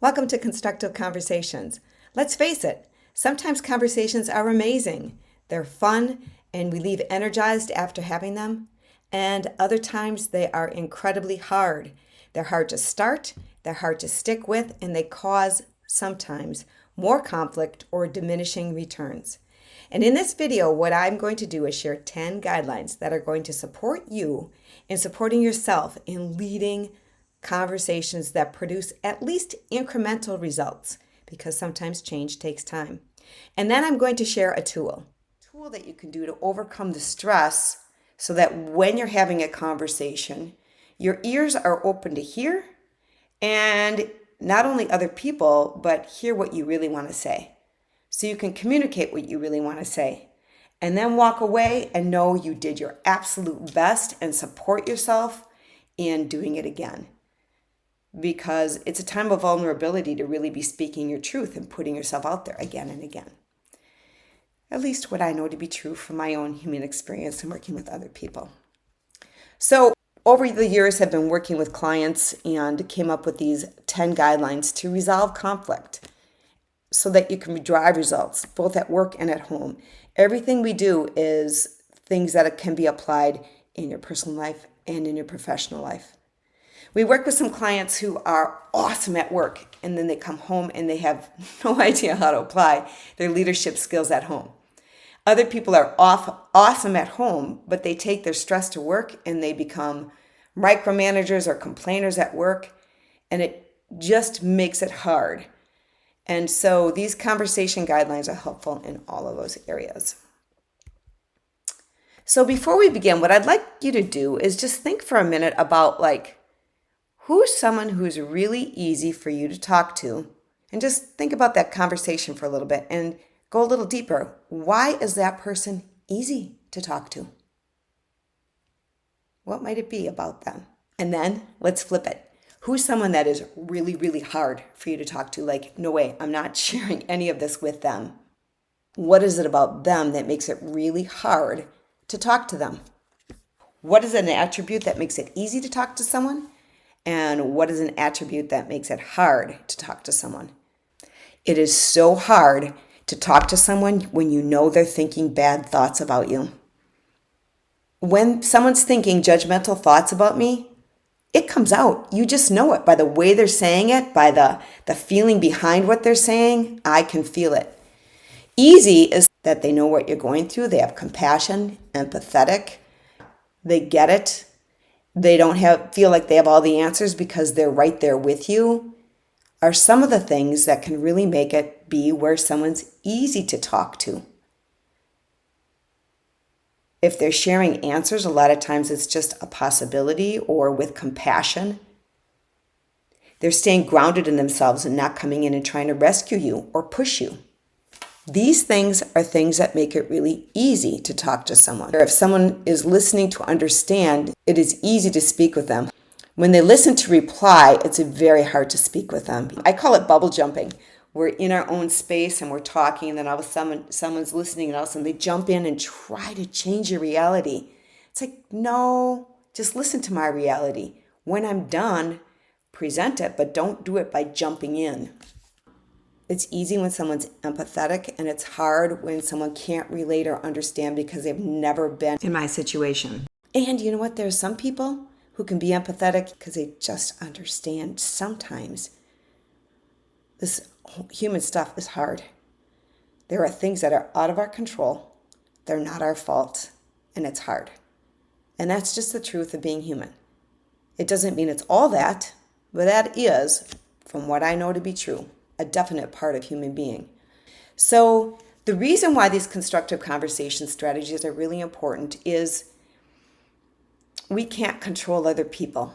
Welcome to Constructive Conversations. Let's face it, sometimes conversations are amazing. They're fun and we leave energized after having them. And other times they are incredibly hard. They're hard to start, they're hard to stick with, and they cause sometimes more conflict or diminishing returns. And in this video, what I'm going to do is share 10 guidelines that are going to support you in supporting yourself in leading conversations that produce at least incremental results, because sometimes change takes time. And then I'm going to share a tool that you can do to overcome the stress so that when you're having a conversation, your ears are open to hear, and not only other people, but hear what you really want to say. So you can communicate what you really want to say and then walk away and know you did your absolute best and support yourself in doing it again. Because it's a time of vulnerability to really be speaking your truth and putting yourself out there again and again. At least what I know to be true from my own human experience and working with other people. So over the years, I've been working with clients and came up with these 10 guidelines to resolve conflict so that you can drive results both at work and at home. Everything we do is things that can be applied in your personal life and in your professional life. We work with some clients who are awesome at work, and then they come home and they have no idea how to apply their leadership skills at home. Other people are awesome at home, but they take their stress to work and they become micromanagers or complainers at work, and it just makes it hard. And so these conversation guidelines are helpful in all of those areas. So before we begin, what I'd like you to do is just think for a minute about who's someone who's really easy for you to talk to? And just think about that conversation for a little bit and go a little deeper. Why is that person easy to talk to? What might it be about them? And then let's flip it. Who's someone that is really, really hard for you to talk to? Like, no way, I'm not sharing any of this with them. What is it about them that makes it really hard to talk to them? What is an attribute that makes it easy to talk to someone? And what is an attribute that makes it hard to talk to someone? It is so hard to talk to someone when you know they're thinking bad thoughts about you. When someone's thinking judgmental thoughts about me, it comes out. You just know it by the way they're saying it, by the feeling behind what they're saying. I can feel it. Easy is that they know what you're going through. They have compassion, empathetic. They get it. They don't feel like they have all the answers because they're right there with you, are some of the things that can really make it be where someone's easy to talk to. If they're sharing answers, a lot of times it's just a possibility or with compassion. They're staying grounded in themselves and not coming in and trying to rescue you or push you. These things are things that make it really easy to talk to someone. If someone is listening to understand, it is easy to speak with them. When they listen to reply, it's very hard to speak with them. I call it bubble jumping. We're in our own space and we're talking, and then all of a sudden someone's listening, and all of a sudden they jump in and try to change your reality. It's like, no, just listen to my reality. When I'm done, present it, but don't do it by jumping in. It's easy when someone's empathetic, and it's hard when someone can't relate or understand because they've never been in my situation. And you know what? There are some people who can be empathetic because they just understand sometimes. This human stuff is hard. There are things that are out of our control. They're not our fault, and it's hard. And that's just the truth of being human. It doesn't mean it's all that, but that is, from what I know to be true, a definite part of human being. So the reason why these constructive conversation strategies are really important is we can't control other people.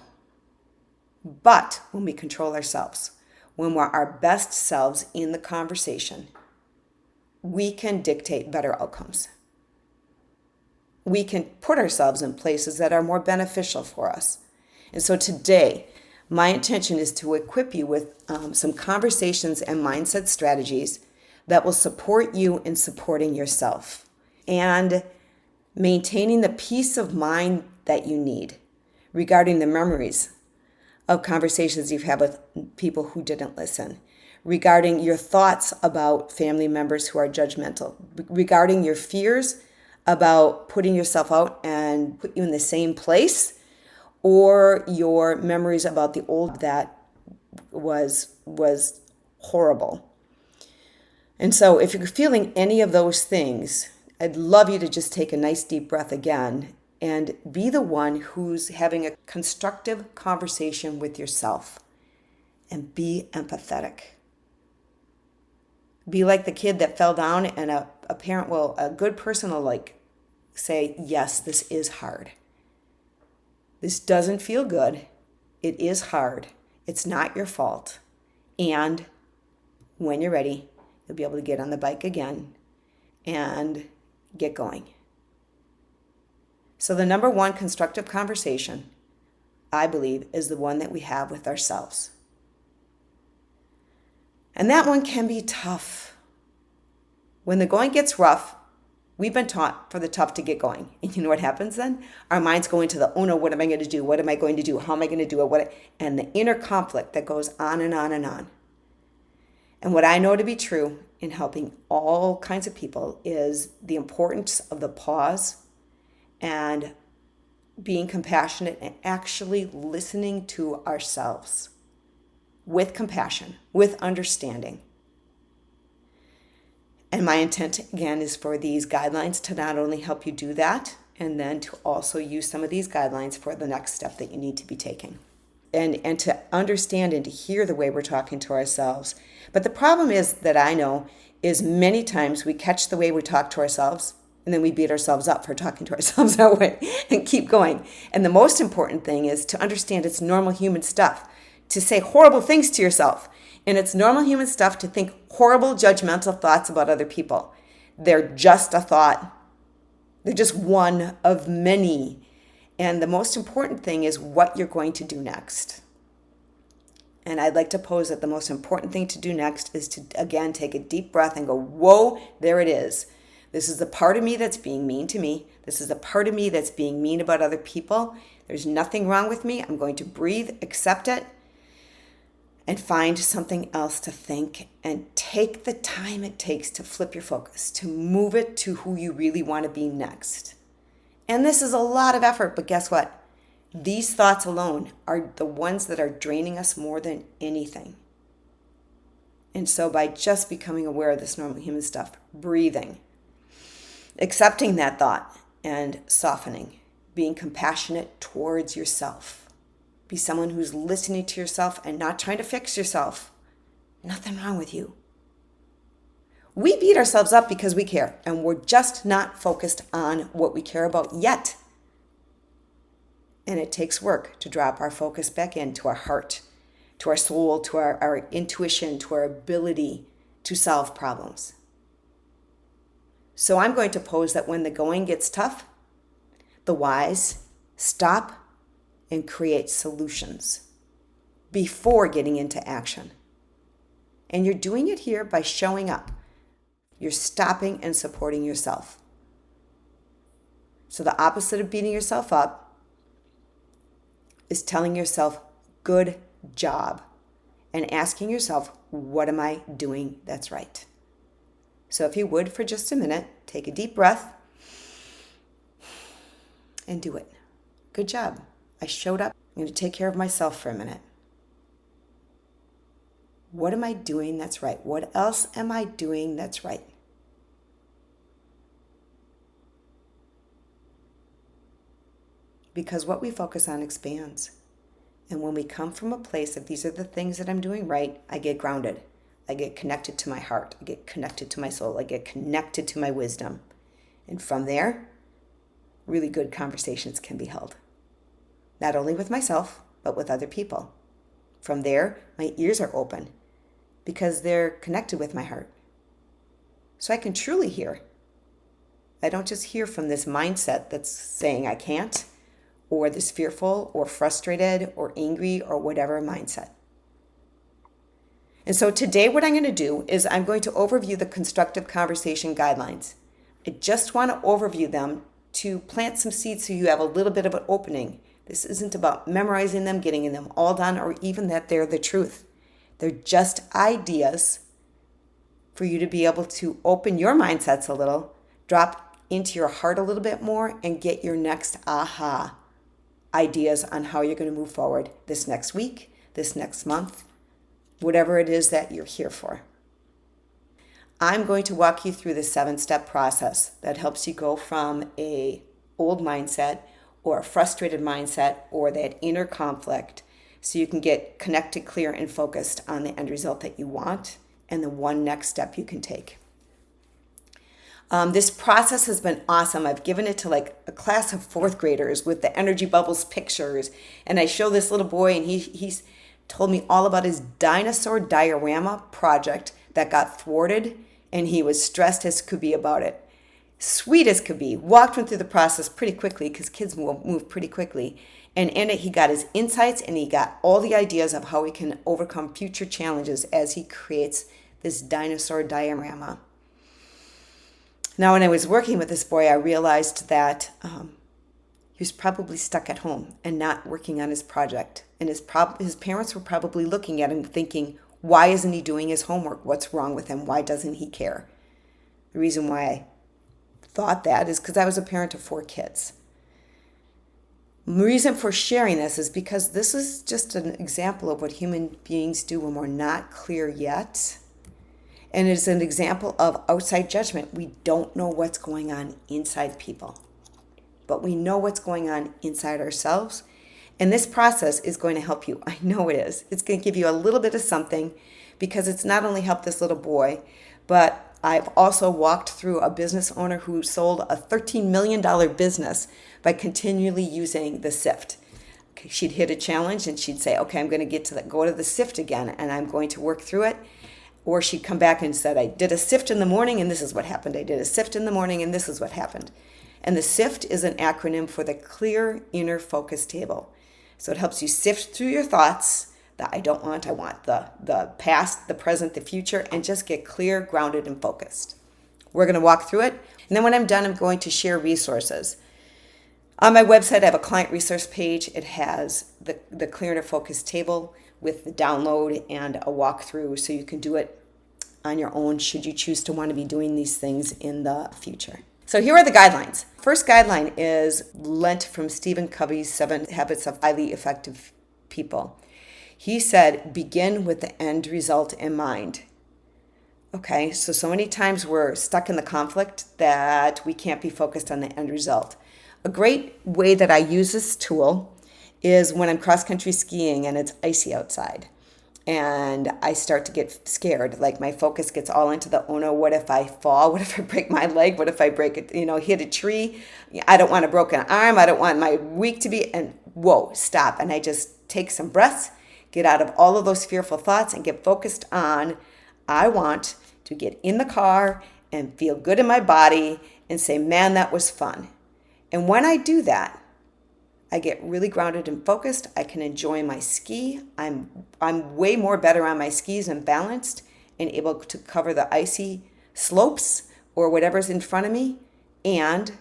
But when we control ourselves, when we're our best selves in the conversation, we can dictate better outcomes. We can put ourselves in places that are more beneficial for us. And so today, my intention is to equip you with some conversations and mindset strategies that will support you in supporting yourself and maintaining the peace of mind that you need regarding the memories of conversations you've had with people who didn't listen, regarding your thoughts about family members who are judgmental, regarding your fears about putting yourself out and put you in the same place, or your memories about the old that was horrible. And so if you're feeling any of those things, I'd love you to just take a nice deep breath again and be the one who's having a constructive conversation with yourself, and be empathetic. Be like the kid that fell down, and a good person will say, yes, this is hard. This doesn't feel good. It is hard. It's not your fault. And when you're ready, you'll be able to get on the bike again and get going. So the number one constructive conversation, I believe, is the one that we have with ourselves. And that one can be tough. When the going gets rough, we've been taught for the tough to get going. And you know what happens then? Our minds go into the, oh no, what am I going to do? What am I going to do? How am I going to do it? And the inner conflict that goes on and on and on. And what I know to be true in helping all kinds of people is the importance of the pause and being compassionate and actually listening to ourselves with compassion, with understanding. And my intent, again, is for these guidelines to not only help you do that, and then to also use some of these guidelines for the next step that you need to be taking. And to understand and to hear the way we're talking to ourselves. But the problem is that I know is many times we catch the way we talk to ourselves, and then we beat ourselves up for talking to ourselves that way and keep going. And the most important thing is to understand it's normal human stuff to say horrible things to yourself. And it's normal human stuff to think horrible, judgmental thoughts about other people. They're just a thought. They're just one of many. And the most important thing is what you're going to do next. And I'd like to pose that the most important thing to do next is to, again, take a deep breath and go, whoa, there it is. This is the part of me that's being mean to me. This is the part of me that's being mean about other people. There's nothing wrong with me. I'm going to breathe, accept it, and find something else to think, and take the time it takes to flip your focus, to move it to who you really want to be next. And this is a lot of effort, but guess what? These thoughts alone are the ones that are draining us more than anything. And so by just becoming aware of this normal human stuff, breathing, accepting that thought and softening, being compassionate towards yourself. Be someone who's listening to yourself and not trying to fix yourself. Nothing wrong with you. We beat ourselves up because we care, and we're just not focused on what we care about yet. And it takes work to drop our focus back into our heart, to our soul, to our intuition, to our ability to solve problems. So I'm going to pose that when the going gets tough, the wise stop and create solutions before getting into action. And you're doing it here by showing up. You're stopping and supporting yourself. So the opposite of beating yourself up is telling yourself, good job, and asking yourself, what am I doing that's right? So if you would, for just a minute, take a deep breath and do it. Good job. I showed up. I'm going to take care of myself for a minute. What am I doing that's right? What else am I doing that's right? Because what we focus on expands. And when we come from a place of these are the things that I'm doing right, I get grounded. I get connected to my heart. I get connected to my soul. I get connected to my wisdom. And from there, really good conversations can be held. Not only with myself, but with other people. From there, my ears are open because they're connected with my heart. So I can truly hear. I don't just hear from this mindset that's saying I can't, or this fearful or frustrated or angry or whatever mindset. And so today what I'm going to do is I'm going to overview the constructive conversation guidelines. I just want to overview them to plant some seeds so you have a little bit of an opening This isn't about memorizing them, getting them all done, or even that they're the truth. They're just ideas for you to be able to open your mindsets a little, drop into your heart a little bit more, and get your next aha ideas on how you're going to move forward this next week, this next month, whatever it is that you're here for. I'm going to walk you through the 7-step process that helps you go from a old mindset or a frustrated mindset or that inner conflict so you can get connected, clear, and focused on the end result that you want and the one next step you can take. This process has been awesome. I've given it to like a class of 4th graders with the energy bubbles pictures. And I show this little boy and he's told me all about his dinosaur diorama project that got thwarted. And he was stressed as could be about it. Sweet as could be. Walked him through the process pretty quickly because kids move pretty quickly. And in it, he got his insights and he got all the ideas of how he can overcome future challenges as he creates this dinosaur diorama. Now, when I was working with this boy, I realized that he was probably stuck at home and not working on his project. And his parents were probably looking at him thinking, why isn't he doing his homework? What's wrong with him? Why doesn't he care? The reason why I thought that is because I was a parent of 4 kids. The reason for sharing this is because this is just an example of what human beings do when we're not clear yet. And it's an example of outside judgment. We don't know what's going on inside people, but we know what's going on inside ourselves. And this process is going to help you. I know it is. It's going to give you a little bit of something because it's not only helped this little boy, but I've also walked through a business owner who sold a $13 million business by continually using the C.I.F.T. Okay, she'd hit a challenge and she'd say, okay, I'm going to go to the C.I.F.T again and I'm going to work through it. Or she'd come back and said, I did a C.I.F.T in the morning and this is what happened. I did a C.I.F.T in the morning and this is what happened. And the C.I.F.T is an acronym for the Clear Inner Focus Table. So it helps you sift through your thoughts, the I don't want, I want, the past, the present, the future, and just get clear, grounded, and focused. We're going to walk through it. And then when I'm done, I'm going to share resources. On my website, I have a client resource page. It has the Clear Inner Focus Table with the download and a walkthrough so you can do it on your own should you choose to want to be doing these things in the future. So here are the guidelines. First guideline is lent from Stephen Covey's 7 Habits of Highly Effective People. He said, begin with the end result in mind. Okay, so many times we're stuck in the conflict that we can't be focused on the end result. A great way that I use this tool is when I'm cross-country skiing and it's icy outside. And I start to get scared. Like my focus gets all into the, oh no, what if I fall? What if I break my leg? What if I break it, hit a tree? I don't want a broken arm. I don't want my week to be, and whoa, stop. And I just take some breaths, get out of all of those fearful thoughts and get focused on, I want to get in the car and feel good in my body and say, man, that was fun. And when I do that, I get really grounded and focused. I can enjoy my ski. I'm way more better on my skis and balanced and able to cover the icy slopes or whatever's in front of me. And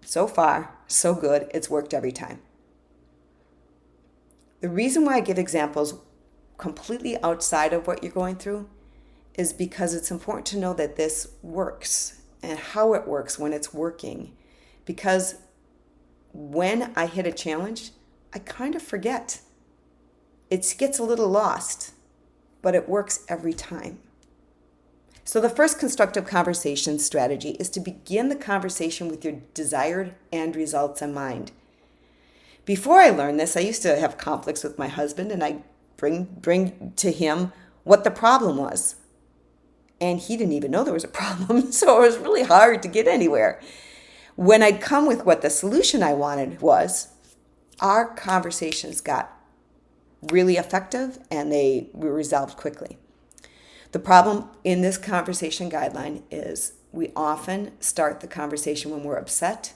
so far, so good. It's worked every time. The reason why I give examples completely outside of what you're going through is because it's important to know that this works and how it works when it's working. Because when I hit a challenge, I kind of forget. It gets a little lost, but it works every time. So the first constructive conversation strategy is to begin the conversation with your desired end results in mind. Before I learned this, I used to have conflicts with my husband and I bring to him what the problem was. And he didn't even know there was a problem, so it was really hard to get anywhere. When I'd come with what the solution I wanted was, our conversations got really effective and they were resolved quickly. The problem in this conversation guideline is we often start the conversation when we're upset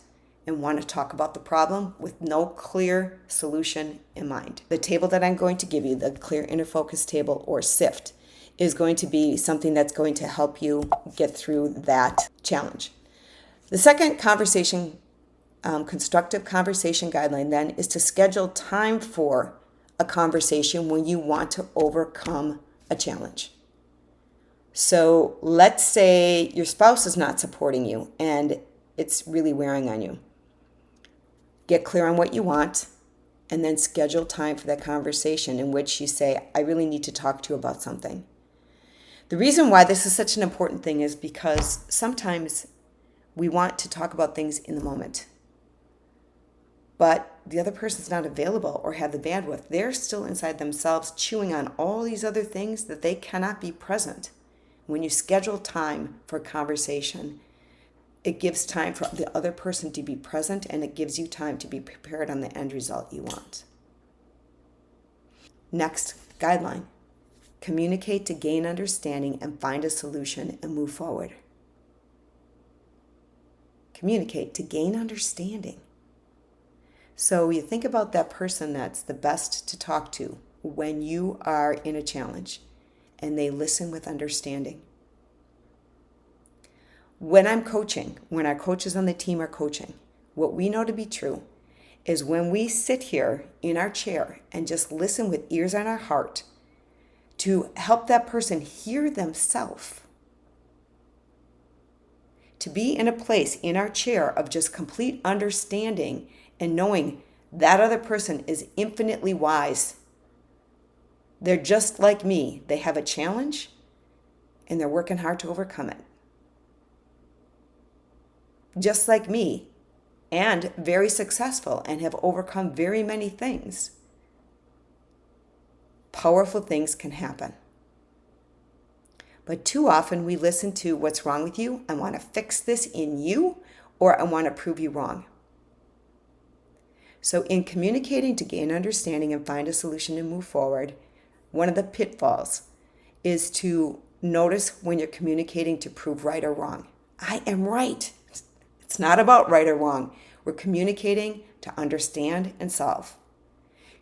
and want to talk about the problem with no clear solution in mind. The table that I'm going to give you, the Clear Inner Focus Table or C.I.F.T, is going to be something that's going to help you get through that challenge. The second conversation constructive conversation guideline then is to schedule time for a conversation when you want to overcome a challenge. So let's say your spouse is not supporting you and it's really wearing on you. Get clear on what you want and then schedule time for that conversation in which you say, I really need to talk to you about something. The reason why this is such an important thing is because sometimes we want to talk about things in the moment, but the other person's not available or have the bandwidth. They're still inside themselves chewing on all these other things that they cannot be present. When you schedule time for a conversation, it gives time for the other person to be present and it gives you time to be prepared on the end result you want. Next guideline, communicate to gain understanding and find a solution and move forward. Communicate to gain understanding. So you think about that person that's the best to talk to when you are in a challenge and they listen with understanding. When I'm coaching, when our coaches on the team are coaching, what we know to be true is when we sit here in our chair and just listen with ears on our heart to help that person hear themselves, to be in a place in our chair of just complete understanding and knowing that other person is infinitely wise. They're just like me. They have a challenge and they're working hard to overcome it. Just like me, and very successful and have overcome very many things. Powerful things can happen. But too often we listen to what's wrong with you, I want to fix this in you, or I want to prove you wrong. So in communicating to gain understanding and find a solution and move forward, one of the pitfalls is to notice when you're communicating to prove right or wrong. I am right. It's not about right or wrong. We're communicating to understand and solve.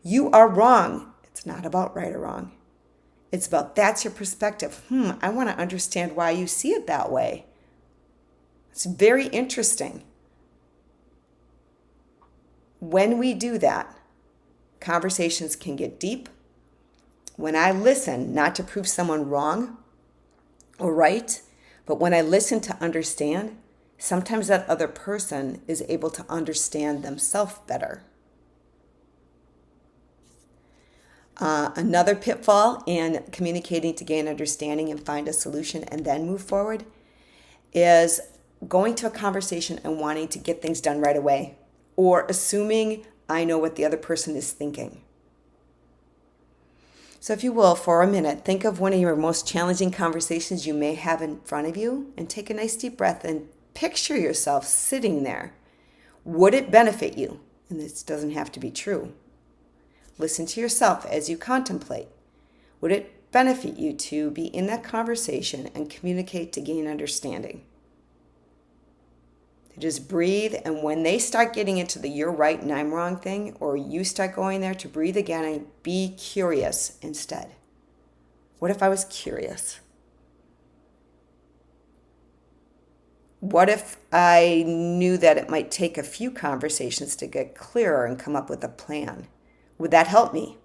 You are wrong. It's not about right or wrong. It's about that's your perspective. I want to understand why you see it that way. It's very interesting. When we do that, conversations can get deep. When I listen, not to prove someone wrong or right, but when I listen to understand, sometimes that other person is able to understand themselves better. Another pitfall in communicating to gain understanding and find a solution and then move forward is going to a conversation and wanting to get things done right away, or assuming I know what the other person is thinking. So if you will, for a minute, think of one of your most challenging conversations you may have in front of you and take a nice deep breath and picture yourself sitting there. Would it benefit you? And this doesn't have to be true. Listen to yourself as you contemplate. Would it benefit you to be in that conversation and communicate to gain understanding? Just breathe, and when they start getting into the you're right and I'm wrong thing, or you start going there, to breathe again and be curious instead. What if I was curious? What if I knew that it might take a few conversations to get clearer and come up with a plan? Would that help me?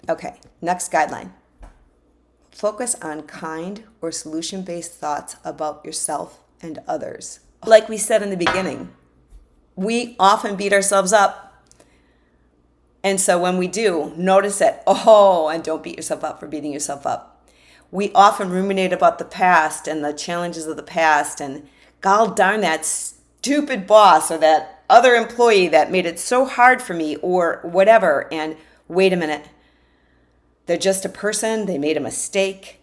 Okay, next guideline. Focus on kind or solution-based thoughts about yourself and others. Like we said in the beginning, we often beat ourselves up. And so when we do, notice it. And don't beat yourself up for beating yourself up. We often ruminate about the past and the challenges of the past and God darn that stupid boss or that other employee that made it so hard for me or whatever. And wait a minute. They're just a person. They made a mistake.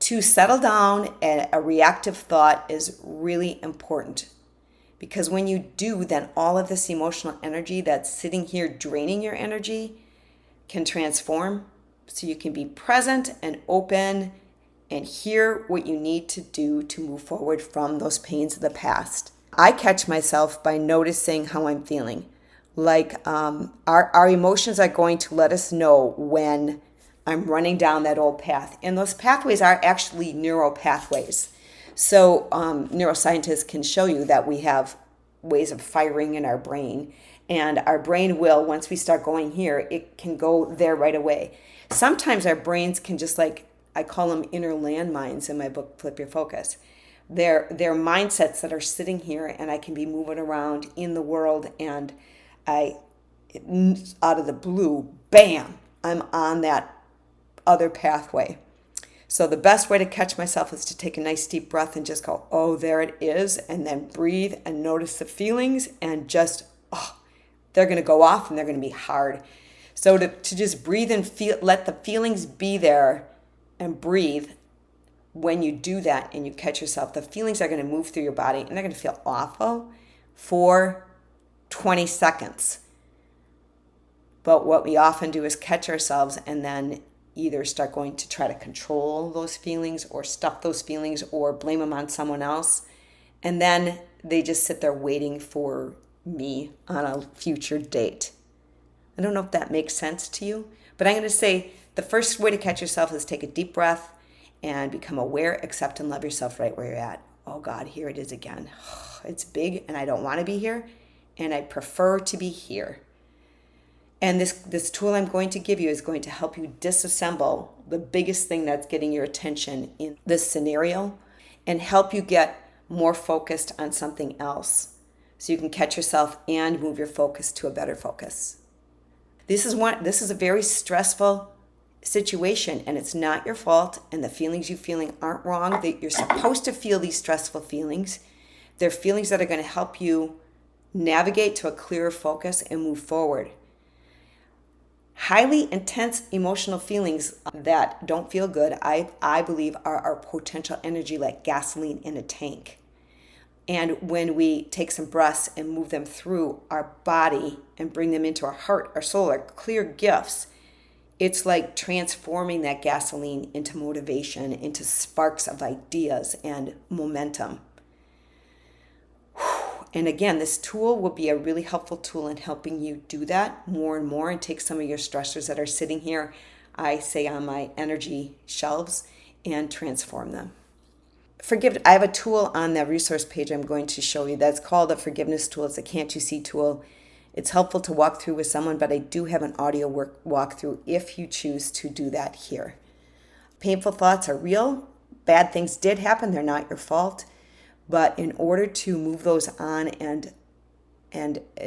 To settle down and a reactive thought is really important. Because when you do, then all of this emotional energy that's sitting here draining your energy can transform so you can be present and open and hear what you need to do to move forward from those pains of the past. I catch myself by noticing how I'm feeling. Like our emotions are going to let us know when I'm running down that old path. And those pathways are actually neural pathways. So neuroscientists can show you that we have ways of firing in our brain. And our brain will, once we start going here, it can go there right away. Sometimes our brains can just like, I call them inner landmines in my book, Flip Your Focus. They're mindsets that are sitting here, and I can be moving around in the world, and out of the blue, bam, I'm on that other pathway. So the best way to catch myself is to take a nice deep breath and just go, oh, there it is, and then breathe and notice the feelings, and just, they're going to go off and they're going to be hard. So to just breathe and let the feelings be there and breathe. When you do that and you catch yourself, the feelings are going to move through your body and they're going to feel awful for 20 seconds. But what we often do is catch ourselves and then either start going to try to control those feelings or stuff those feelings or blame them on someone else. And then they just sit there waiting for me on a future date. I don't know if that makes sense to you, but I'm going to say the first way to catch yourself is take a deep breath and become aware, accept, and love yourself right where you're at. Oh God, here it is again. It's big and I don't want to be here and I prefer to be here. And this tool I'm going to give you is going to help you disassemble the biggest thing that's getting your attention in this scenario and help you get more focused on something else so you can catch yourself and move your focus to a better focus. This is a very stressful situation, and it's not your fault, and the feelings you're feeling aren't wrong. You're supposed to feel these stressful feelings. They're feelings that are going to help you navigate to a clearer focus and move forward. Highly intense emotional feelings that don't feel good, I believe, are our potential energy, like gasoline in a tank. And when we take some breaths and move them through our body and bring them into our heart, our soul, our clear gifts, it's like transforming that gasoline into motivation, into sparks of ideas and momentum. And again, this tool will be a really helpful tool in helping you do that more and more and take some of your stressors that are sitting here, I say, on my energy shelves, and transform them. I have a tool on the resource page I'm going to show you that's called a forgiveness tool. It's a Can't You See tool. It's helpful to walk through with someone, but I do have an audio walkthrough if you choose to do that here. Painful thoughts are real. Bad things did happen. They're not your fault. But in order to move those on and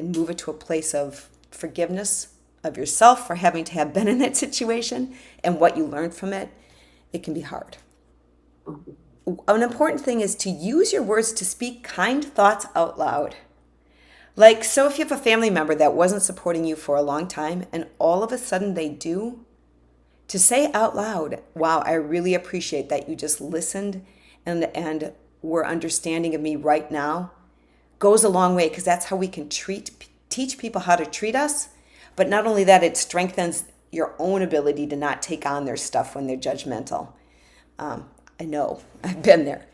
move it to a place of forgiveness of yourself for having to have been in that situation and what you learned from it, it can be hard. An important thing is to use your words to speak kind thoughts out loud. Like, so if you have a family member that wasn't supporting you for a long time and all of a sudden they do, to say out loud, wow, I really appreciate that you just listened and were understanding of me right now, goes a long way, because that's how we can teach people how to treat us. But not only that, it strengthens your own ability to not take on their stuff when they're judgmental. I know, I've been there.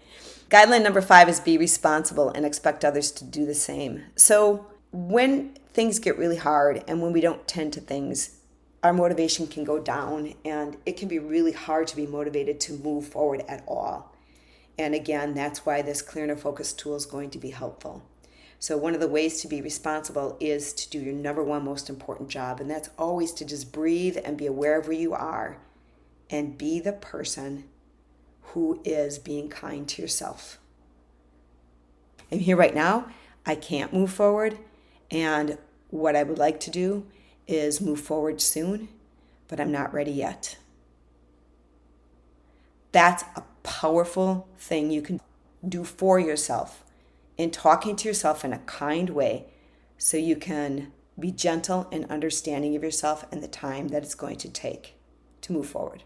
Guideline number 5 is be responsible and expect others to do the same. So when things get really hard and when we don't tend to things, our motivation can go down and it can be really hard to be motivated to move forward at all. And again, that's why this Clear Inner Focus tool is going to be helpful. So one of the ways to be responsible is to do your number one most important job, and that's always to just breathe and be aware of where you are and be the person who is being kind to yourself. I'm here right now. I can't move forward, and what I would like to do is move forward soon, but I'm not ready yet. That's a powerful thing you can do for yourself in talking to yourself in a kind way so you can be gentle and understanding of yourself and the time that it's going to take to move forward.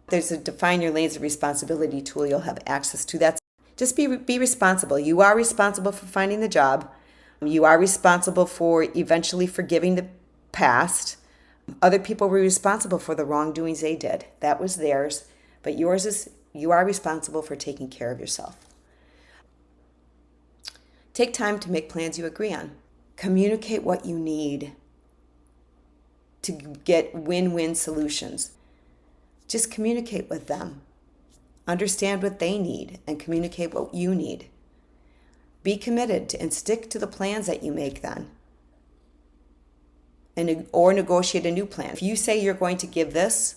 There's a Define Your Lanes of Responsibility tool you'll have access to. That's just be responsible. You are responsible for finding the job. You are responsible for eventually forgiving the past. Other people were responsible for the wrongdoings they did. That was theirs. But yours is, you are responsible for taking care of yourself. Take time to make plans you agree on. Communicate what you need to get win-win solutions. Just communicate with them. Understand what they need and communicate what you need. Be committed and stick to the plans that you make then. Or negotiate a new plan. If you say you're going to give this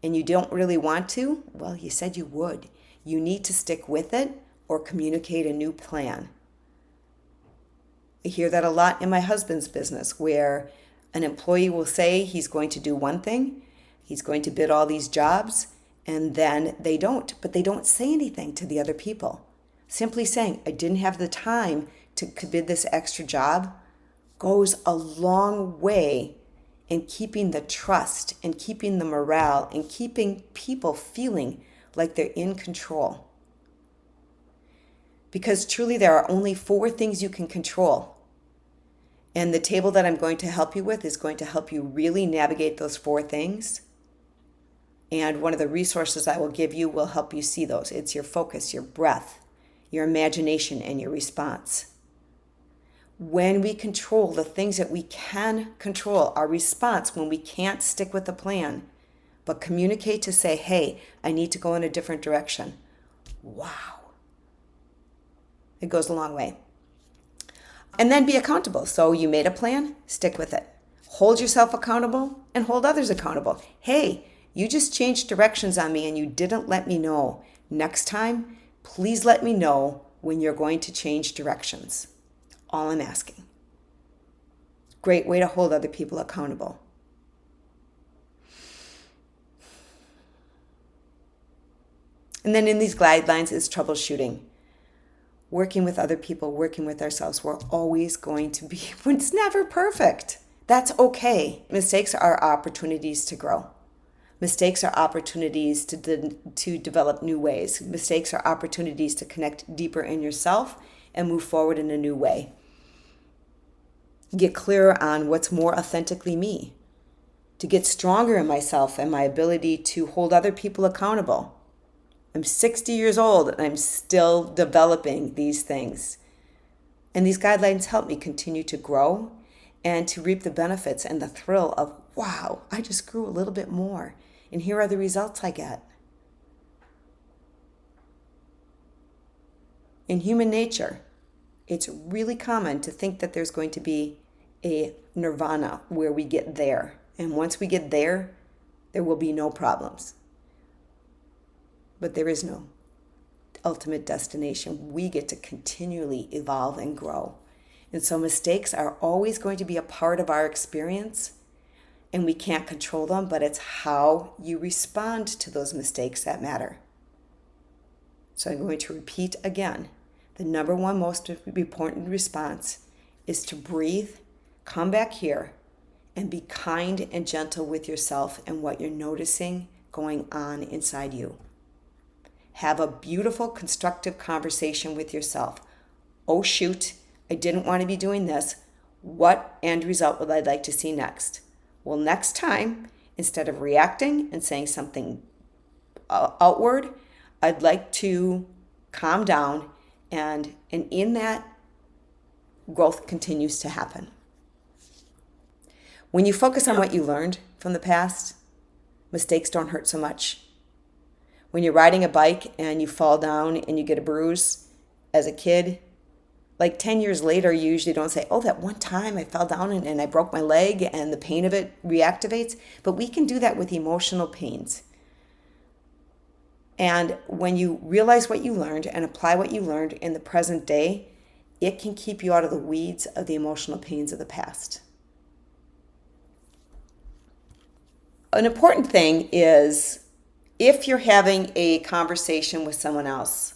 and you don't really want to, well, you said you would. You need to stick with it or communicate a new plan. I hear that a lot in my husband's business, where an employee will say he's going to do one thing, he's going to bid all these jobs, and then they don't. But they don't say anything to the other people. Simply saying, I didn't have the time to bid this extra job, goes a long way in keeping the trust and keeping the morale and keeping people feeling like they're in control. Because truly there are only 4 things you can control. And the table that I'm going to help you with is going to help you really navigate those 4 things. And one of the resources I will give you will help you see those. It's your focus, your breath, your imagination, and your response. When we control the things that we can control, our response when we can't stick with the plan, but communicate to say, hey, I need to go in a different direction. Wow. It goes a long way. And then be accountable. So you made a plan, stick with it. Hold yourself accountable and hold others accountable. Hey, you just changed directions on me and you didn't let me know. Next time, please let me know when you're going to change directions. All I'm asking. Great way to hold other people accountable. And then in these guidelines is troubleshooting. Working with other people, working with ourselves. We're always going to be, it's never perfect. That's okay. Mistakes are opportunities to grow. Mistakes are opportunities to develop new ways. Mistakes are opportunities to connect deeper in yourself and move forward in a new way. Get clearer on what's more authentically me. To get stronger in myself and my ability to hold other people accountable. I'm 60 years old and I'm still developing these things. And these guidelines help me continue to grow and to reap the benefits and the thrill of, wow, I just grew a little bit more. And here are the results I get. In human nature, it's really common to think that there's going to be a nirvana where we get there. And once we get there, there will be no problems. But there is no ultimate destination. We get to continually evolve and grow. And so mistakes are always going to be a part of our experience, and we can't control them, but it's how you respond to those mistakes that matter. So I'm going to repeat again. The number one most important response is to breathe, come back here, and be kind and gentle with yourself and what you're noticing going on inside you. Have a beautiful, constructive conversation with yourself. Oh, shoot, I didn't want to be doing this. What end result would I like to see next? Well, next time, instead of reacting and saying something outward, I'd like to calm down, and in that, growth continues to happen. When you focus on what you learned from the past, mistakes don't hurt so much. When you're riding a bike and you fall down and you get a bruise as a kid, like 10 years later, you usually don't say, oh, that one time I fell down and I broke my leg and the pain of it reactivates. But we can do that with emotional pains. And when you realize what you learned and apply what you learned in the present day, it can keep you out of the weeds of the emotional pains of the past. An important thing is, if you're having a conversation with someone else,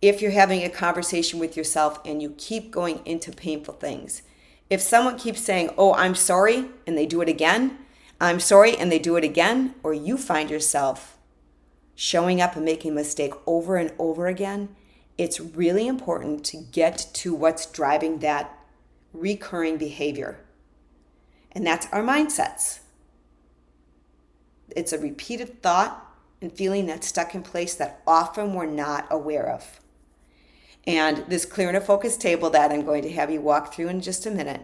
if you're having a conversation with yourself and you keep going into painful things, if someone keeps saying, oh, I'm sorry, and they do it again, I'm sorry, and they do it again, or you find yourself showing up and making a mistake over and over again, it's really important to get to what's driving that recurring behavior. And that's our mindsets. It's a repeated thought and feeling that's stuck in place that often we're not aware of. And this clear and focused table that I'm going to have you walk through in just a minute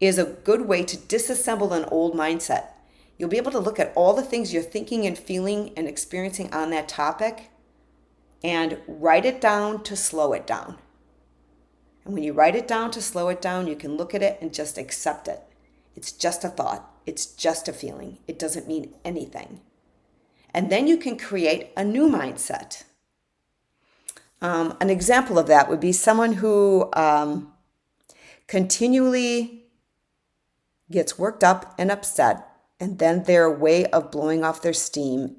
is a good way to disassemble an old mindset. You'll be able to look at all the things you're thinking and feeling and experiencing on that topic and write it down to slow it down. And when you write it down to slow it down, you can look at it and just accept it. It's just a thought. It's just a feeling. It doesn't mean anything. And then you can create a new mindset. An example of that would be someone who continually gets worked up and upset, and then their way of blowing off their steam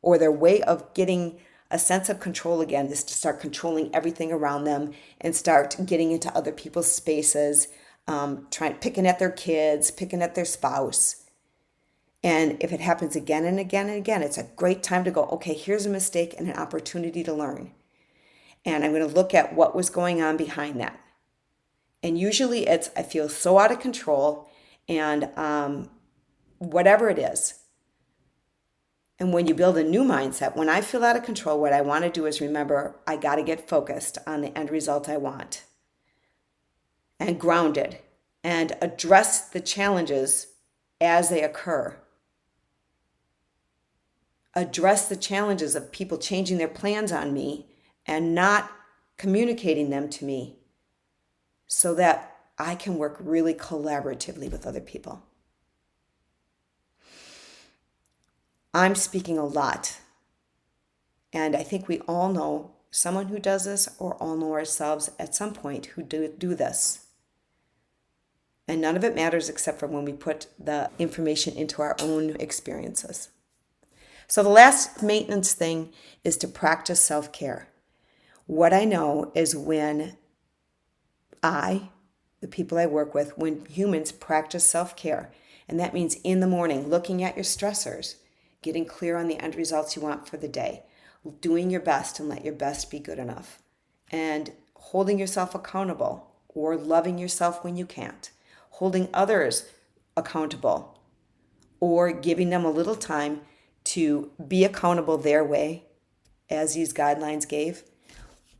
or their way of getting a sense of control again is to start controlling everything around them and start getting into other people's spaces, picking at their kids, picking at their spouse. And if it happens again and again and again, it's a great time to go, okay, here's a mistake and an opportunity to learn. And I'm going to look at what was going on behind that. And usually it's, I feel so out of control and whatever it is. And when you build a new mindset, when I feel out of control, what I want to do is remember, I got to get focused on the end result I want and grounded and address the challenges as they occur. Address the challenges of people changing their plans on me and not communicating them to me so that I can work really collaboratively with other people. I'm speaking a lot, and I think we all know someone who does this, or all know ourselves at some point who do this. And none of it matters except for when we put the information into our own experiences. So the last maintenance thing is to practice self-care. What I know is when the people I work with, when humans practice self-care, and that means in the morning, looking at your stressors, getting clear on the end results you want for the day, doing your best and let your best be good enough, and holding yourself accountable or loving yourself when you can't, holding others accountable or giving them a little time to be accountable their way, as these guidelines gave.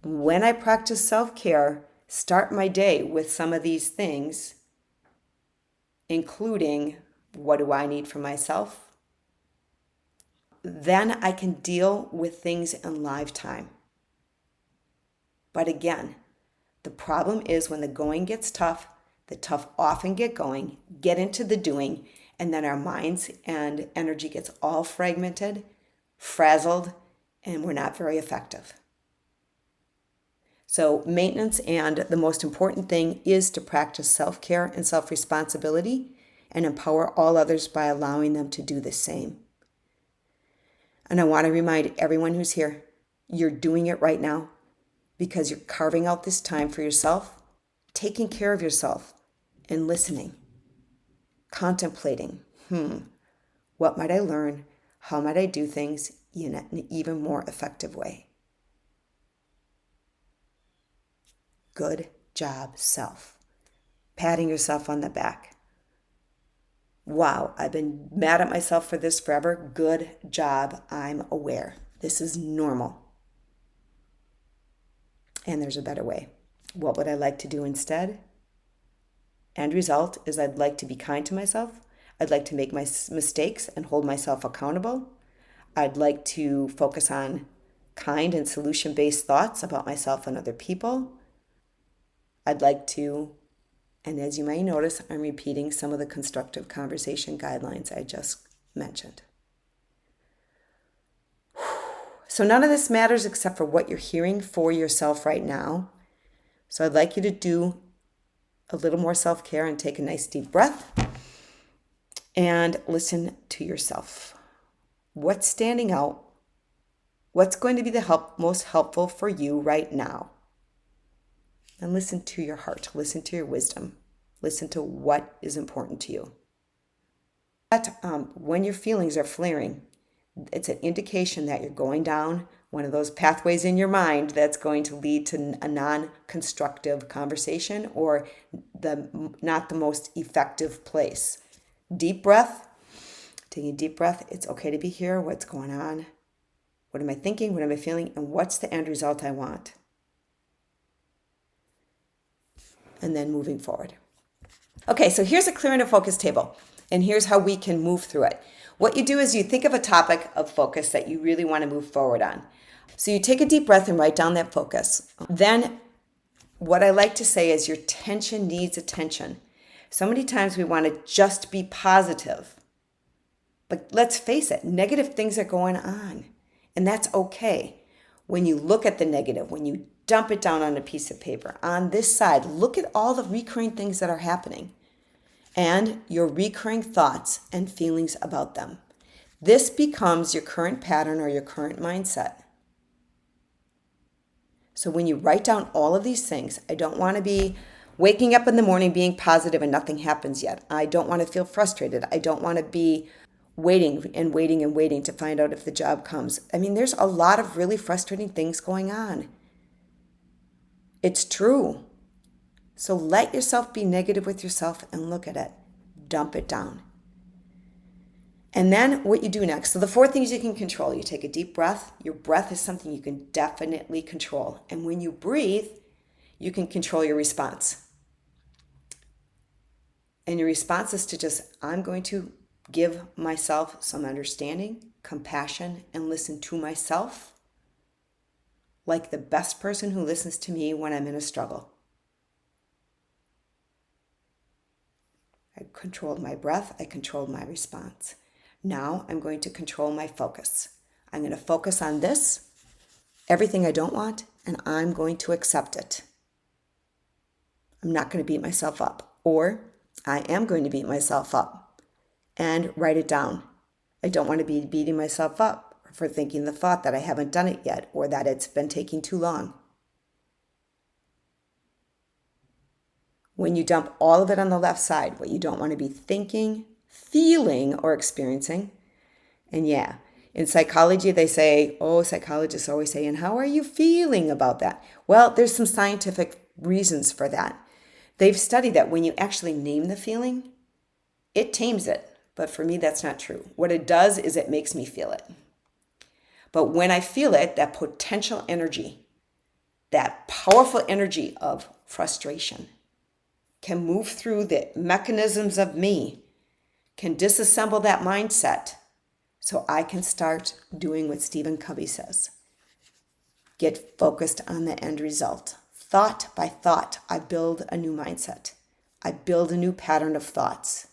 When I practice self-care, start my day with some of these things, including what do I need for myself? Then I can deal with things in live time. But again, the problem is when the going gets tough, the tough often get going, get into the doing, and then our minds and energy gets all fragmented, frazzled, and we're not very effective. So maintenance, and the most important thing is to practice self-care and self-responsibility and empower all others by allowing them to do the same. And I want to remind everyone who's here, you're doing it right now because you're carving out this time for yourself, taking care of yourself, and listening, contemplating, what might I learn? How might I do things in an even more effective way? Good job, self. Patting yourself on the back. Wow, I've been mad at myself for this forever. Good job, I'm aware. This is normal. And there's a better way. What would I like to do instead? End result is I'd like to be kind to myself. I'd like to make my mistakes and hold myself accountable. I'd like to focus on kind and solution-based thoughts about myself and other people. I'd like to, and as you may notice, I'm repeating some of the constructive conversation guidelines I just mentioned. So none of this matters except for what you're hearing for yourself right now. So I'd like you to do a little more self-care and take a nice deep breath and listen to yourself. What's standing out? What's going to be the most helpful for you right now? And listen to your heart. Listen to your wisdom. Listen to what is important to you. When your feelings are flaring, it's an indication that you're going down one of those pathways in your mind that's going to lead to a non-constructive conversation or not the most effective place. Deep breath. Taking a deep breath. It's okay to be here. What's going on? What am I thinking? What am I feeling? And what's the end result I want? And then moving forward. Okay, so here's a clear and a focus table. And here's how we can move through it. What you do is you think of a topic of focus that you really want to move forward on. So you take a deep breath and write down that focus. Then what I like to say is your tension needs attention. So many times we want to just be positive. But let's face it, negative things are going on. And that's okay. When you look at the negative, when you dump it down on a piece of paper, on this side, look at all the recurring things that are happening and your recurring thoughts and feelings about them. This becomes your current pattern or your current mindset. So when you write down all of these things, I don't want to be waking up in the morning being positive and nothing happens yet. I don't want to feel frustrated. I don't want to be waiting and waiting and waiting to find out if the job comes. I mean, there's a lot of really frustrating things going on. It's true. So let yourself be negative with yourself and look at it. Dump it down. And then what you do next. So the 4 things you can control. You take a deep breath. Your breath is something you can definitely control. And when you breathe, you can control your response. And your response is to just, I'm going to give myself some understanding, compassion, and listen to myself like the best person who listens to me when I'm in a struggle. I controlled my breath. I controlled my response. Now I'm going to control my focus. I'm going to focus on this, everything I don't want, and I'm going to accept it. I'm not going to beat myself up, or I am going to beat myself up and write it down. I don't want to be beating myself up for thinking the thought that I haven't done it yet or that it's been taking too long. When you dump all of it on the left side, what you don't want to be thinking, feeling, or experiencing. And yeah, in psychology, they say, psychologists always say, and how are you feeling about that? Well, there's some scientific reasons for that. They've studied that when you actually name the feeling, it tames it. But for me, that's not true. What it does is it makes me feel it. But when I feel it, that potential energy, that powerful energy of frustration can move through the mechanisms of me, can disassemble that mindset so I can start doing what Stephen Covey says. Get focused on the end result. Thought by thought, I build a new mindset. I build a new pattern of thoughts.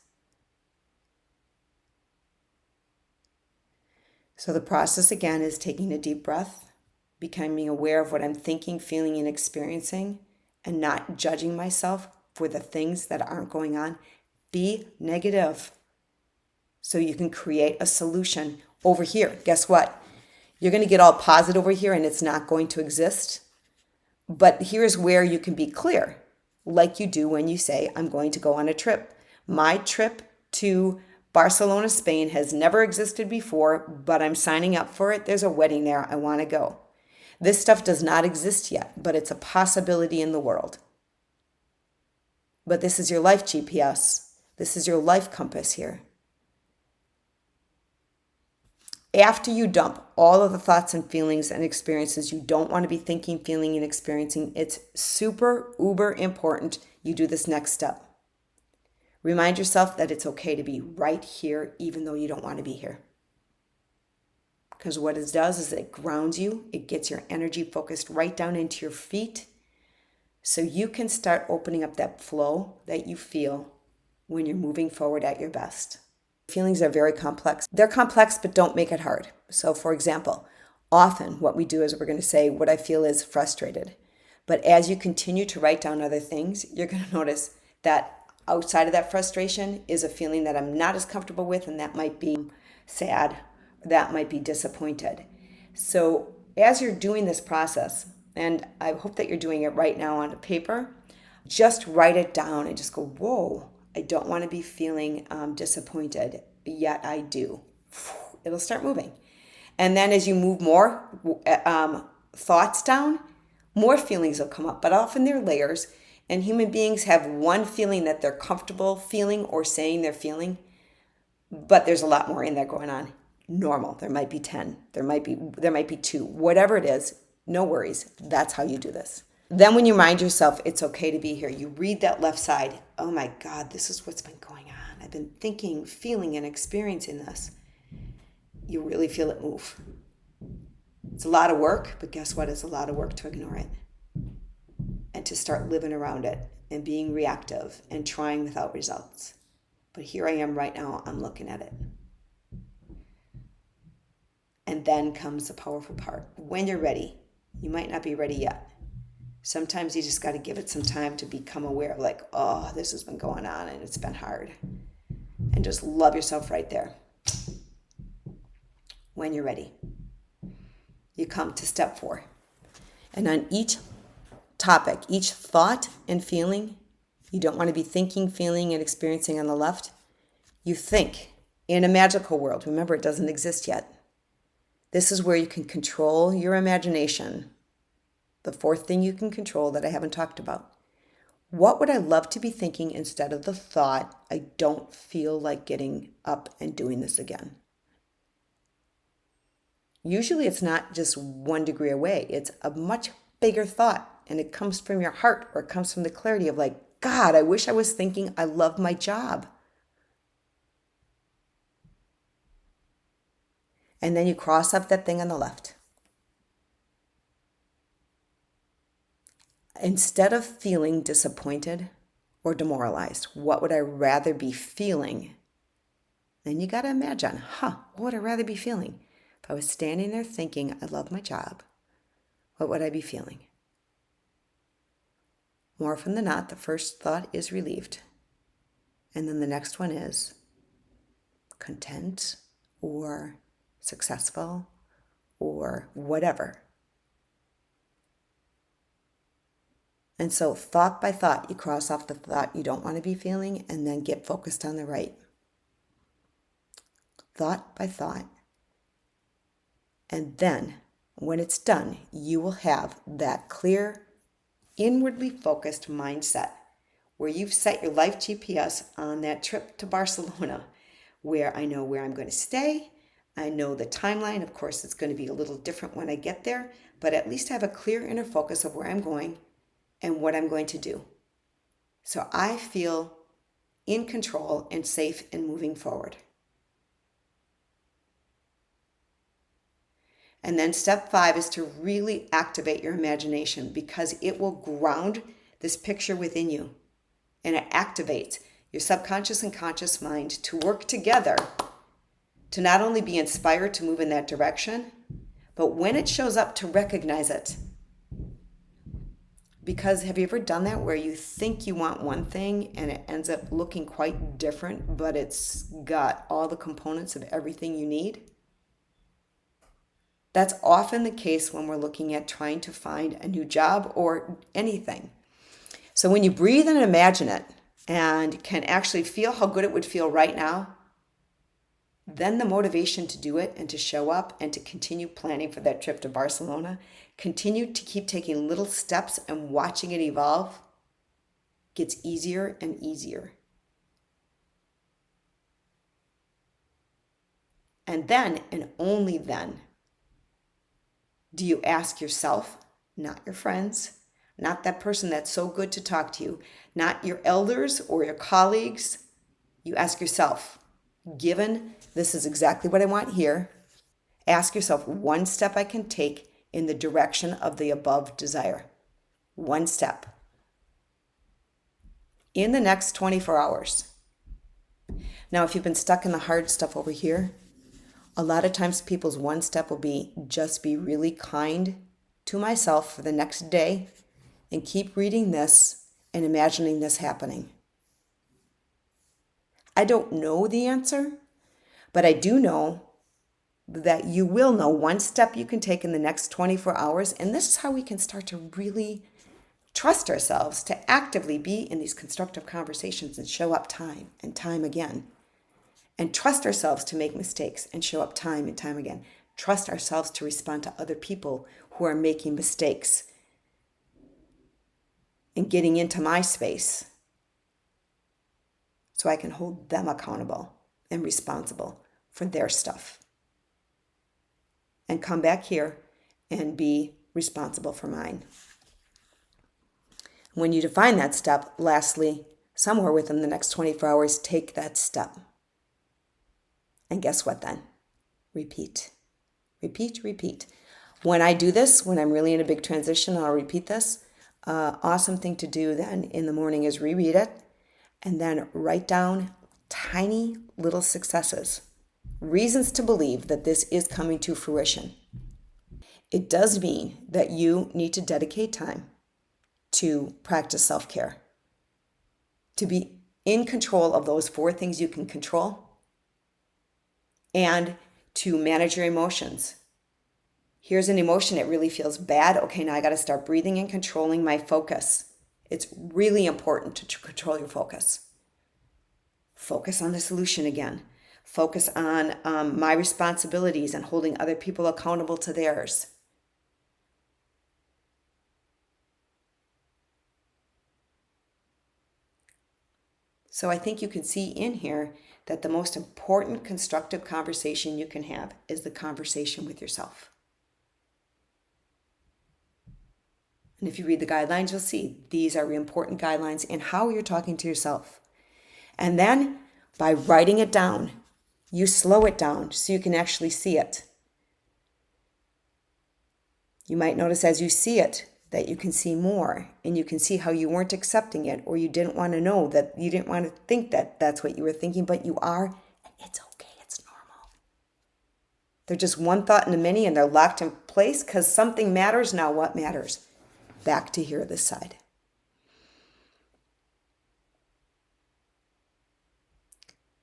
So the process again is taking a deep breath, becoming aware of what I'm thinking, feeling, and experiencing, and not judging myself for the things that aren't going on. Be negative so you can create a solution over here. Guess what? You're going to get all positive over here and it's not going to exist. But here's where you can be clear, like you do when you say, I'm going to go on a trip. My trip to Barcelona, Spain has never existed before, but I'm signing up for it. There's a wedding there. I want to go. This stuff does not exist yet, but it's a possibility in the world. But this is your life GPS. This is your life compass here. After you dump all of the thoughts and feelings and experiences you don't want to be thinking, feeling, and experiencing, it's super, uber important you do this next step. Remind yourself that it's okay to be right here, even though you don't want to be here. Because what it does is it grounds you. It gets your energy focused right down into your feet so you can start opening up that flow that you feel when you're moving forward at your best. Feelings are very complex. They're complex, but don't make it hard. So for example, often what we do is we're going to say what I feel is frustrated. But as you continue to write down other things, you're going to notice that outside of that frustration is a feeling that I'm not as comfortable with, and that might be sad, that might be disappointed. So as you're doing this process, and I hope that you're doing it right now on paper, just write it down and just go, whoa, I don't want to be feeling disappointed, yet I do. It'll start moving. And then as you move more thoughts down, more feelings will come up, but often they're layers. And human beings have one feeling that they're comfortable feeling or saying they're feeling, but there's a lot more in there going on. Normal. There might be 10. There might be 2. Whatever it is, no worries. That's how you do this. Then when you remind yourself it's okay to be here, you read that left side. Oh my God, this is what's been going on. I've been thinking, feeling, and experiencing this. You really feel it move. It's a lot of work, but guess what? It's a lot of work to ignore it. And and to start living around it and being reactive and trying without results. But here I am right now, I'm looking at it. And then comes the powerful part. When you're ready, you might not be ready yet. Sometimes you just got to give it some time to become aware of like, oh, this has been going on and it's been hard. And just love yourself right there. When you're ready, you come to step 4. And on each topic, each thought and feeling, you don't want to be thinking, feeling, and experiencing on the left. You think in a magical world. Remember, it doesn't exist yet. This is where you can control your imagination. The 4th thing you can control that I haven't talked about. What would I love to be thinking instead of the thought, I don't feel like getting up and doing this again? Usually it's not just 1 degree away. It's a much bigger thought, and it comes from your heart, or it comes from the clarity of like, God, I wish I was thinking I love my job. And then you cross off that thing on the left. Instead of feeling disappointed or demoralized, what would I rather be feeling? Then you got to imagine, what would I rather be feeling? If I was standing there thinking, I love my job, what would I be feeling? More often than not, the first thought is relieved. And then the next one is content or successful or whatever. And so thought by thought, you cross off the thought you don't want to be feeling and then get focused on the right. Thought by thought. And then when it's done, you will have that clear, inwardly focused mindset where you've set your life GPS on that trip to Barcelona, where I know where I'm going to stay. I know the timeline. Of course, it's going to be a little different when I get there, but at least I have a clear inner focus of where I'm going and what I'm going to do. So I feel in control and safe in moving forward. And then step 5 is to really activate your imagination, because it will ground this picture within you, and it activates your subconscious and conscious mind to work together to not only be inspired to move in that direction, but when it shows up, to recognize it. Because have you ever done that where you think you want one thing and it ends up looking quite different, but it's got all the components of everything you need? That's often the case when we're looking at trying to find a new job or anything. So when you breathe and imagine it and can actually feel how good it would feel right now, then the motivation to do it and to show up and to continue planning for that trip to Barcelona, continue to keep taking little steps and watching it evolve, gets easier and easier. And then, and only then, do you ask yourself, not your friends, not that person that's so good to talk to you, not your elders or your colleagues, you ask yourself, given this is exactly what I want here, ask yourself one step I can take in the direction of the above desire. One step. In the next 24 hours. Now, if you've been stuck in the hard stuff over here, a lot of times people's one step will be just be really kind to myself for the next day and keep reading this and imagining this happening. I don't know the answer, but I do know that you will know one step you can take in the next 24 hours. And this is how we can start to really trust ourselves to actively be in these constructive conversations and show up time and time again. And trust ourselves to make mistakes and show up time and time again. Trust ourselves to respond to other people who are making mistakes and getting into my space so I can hold them accountable and responsible for their stuff. And come back here and be responsible for mine. When you define that step, lastly, somewhere within the next 24 hours, take that step. And guess what then? Repeat. Repeat, repeat. When I do this, when I'm really in a big transition, I'll repeat this. Awesome thing to do then in the morning is reread it and then write down tiny little successes, reasons to believe that this is coming to fruition. It does mean that you need to dedicate time to practice self-care, to be in control of those 4 things you can control, and to manage your emotions. Here's an emotion, it really feels bad. Okay, now I got to start breathing and controlling my focus. It's really important to control your focus. Focus on the solution again. Focus on my responsibilities and holding other people accountable to theirs. So I think you can see in here that the most important constructive conversation you can have is the conversation with yourself. And if you read the guidelines, you'll see these are important guidelines in how you're talking to yourself. And then by writing it down, you slow it down so you can actually see it. You might notice as you see it that you can see more, and you can see how you weren't accepting it, or you didn't want to know that, you didn't want to think that that's what you were thinking, but you are, and it's okay, it's normal. They're just one thought in a many, and they're locked in place because something matters. Now what matters? Back to here, this side.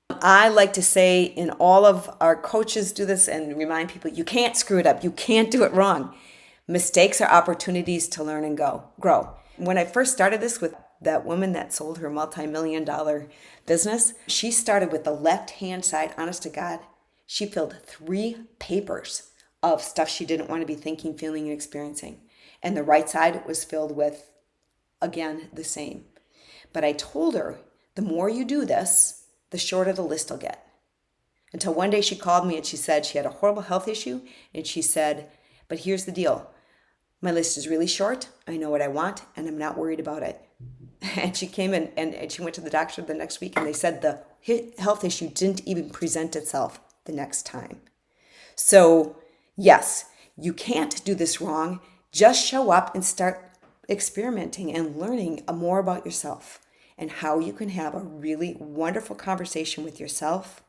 I like to say, and all of our coaches do this and remind people, you can't screw it up. You can't do it wrong. Mistakes are opportunities to learn and grow. When I first started this with that woman that sold her multi-million-dollar business, she started with the left-hand side, honest to God. She filled 3 papers of stuff she didn't want to be thinking, feeling, and experiencing. And the right side was filled with, again, the same. But I told her, the more you do this, the shorter the list will get. Until one day she called me and she said she had a horrible health issue. And she said, but here's the deal. My list is really short. I know what I want, and I'm not worried about it. And she came in and she went to the doctor the next week, and they said the health issue didn't even present itself the next time. So, yes, you can't do this wrong. Just show up and start experimenting and learning more about yourself and how you can have a really wonderful conversation with yourself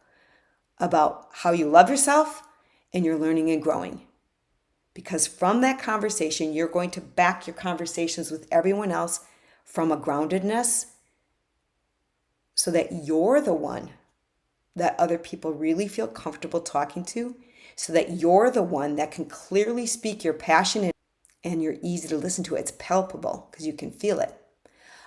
about how you love yourself and you're learning and growing. Because from that conversation, you're going to back your conversations with everyone else from a groundedness so that you're the one that other people really feel comfortable talking to, so that you're the one that can clearly speak your passion and you're easy to listen to. It's palpable because you can feel it.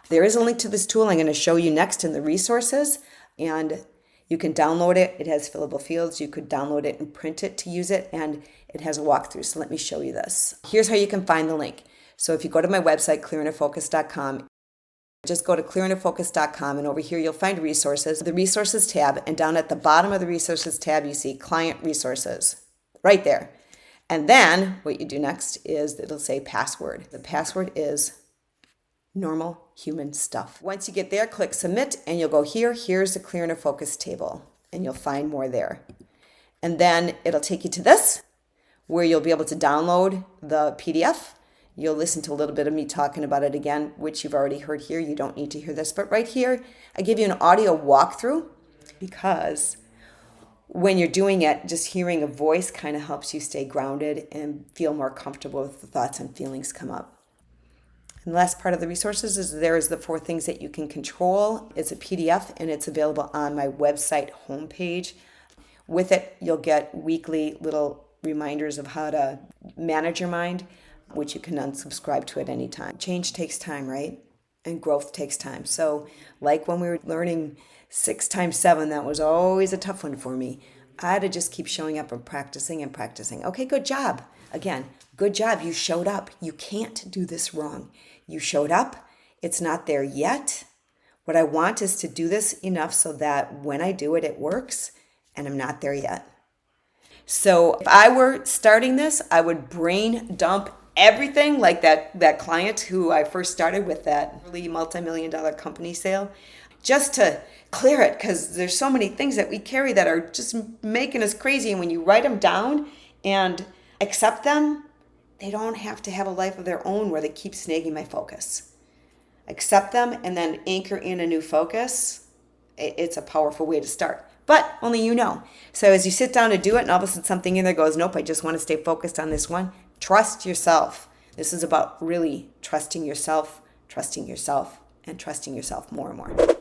There is a link to this tool I'm going to show you next in the resources, and you can download it. It has fillable fields. You could download it and print it to use it, and it has a walkthrough. So let me show you this. Here's how you can find the link. So if you go to my website, clearinnerfocus.com, just go to clearinnerfocus.com, and over here you'll find resources, the resources tab, and down at the bottom of the resources tab, you see client resources right there. And then what you do next is it'll say password. The password is normal human stuff. Once you get there, click submit, and you'll go here. Here's the Clear Inner Focus table, and you'll find more there. And then it'll take you to this, where you'll be able to download the PDF. You'll listen to a little bit of me talking about it again, which you've already heard here. You don't need to hear this. But right here, I give you an audio walkthrough, because when you're doing it, just hearing a voice kind of helps you stay grounded and feel more comfortable with the thoughts and feelings come up. And the last part of the resources is there's the 4 things that you can control. It's a PDF, and it's available on my website homepage. With it, you'll get weekly little reminders of how to manage your mind, which you can unsubscribe to at any time. Change takes time, right? And growth takes time. So like when we were learning 6 times 7, that was always a tough one for me. I had to just keep showing up and practicing and practicing. Okay, good job. Again, good job. You showed up. You can't do this wrong. You showed up. It's not there yet. What I want is to do this enough so that when I do it, it works, and I'm not there yet. So if I were starting this, I would brain dump everything, like that client who I first started with, that really multi-million-dollar company sale, just to clear it, because there's so many things that we carry that are just making us crazy. And when you write them down and accept them they don't have to have a life of their own where they keep snagging my focus. Accept them and then anchor in a new focus. It's a powerful way to start, but only you know. So as you sit down to do it and all of a sudden something in there goes, nope, I just want to stay focused on this one. Trust yourself. This is about really trusting yourself, and trusting yourself more and more.